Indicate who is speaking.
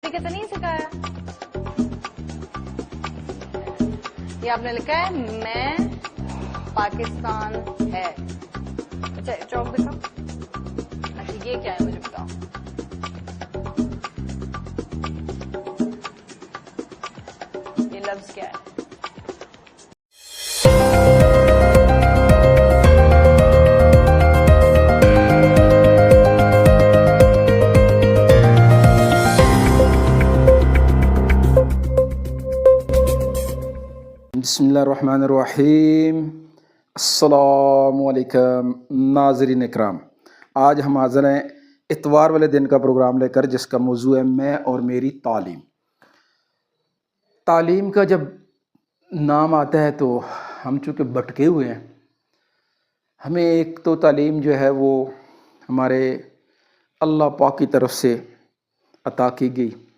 Speaker 1: طریقے سے نہیں سکھایا. یہ آپ نے لکھا ہے میں پاکستان ہے. اچھا چوک دکھاؤ. اچھا یہ کیا ہے مجھے بتاؤ. یہ لفظ کیا ہے؟
Speaker 2: بسم اللہ الرحمن الرحیم. السلام علیکم ناظرین اکرام. آج ہم حاضر ہیں اتوار والے دن کا پروگرام لے کر، جس کا موضوع ہے میں اور میری تعلیم. تعلیم کا جب نام آتا ہے تو ہم چونکہ بھٹکے ہوئے ہیں. ہمیں ایک تو تعلیم جو ہے وہ ہمارے اللہ پاک کی طرف سے عطا کی گئی،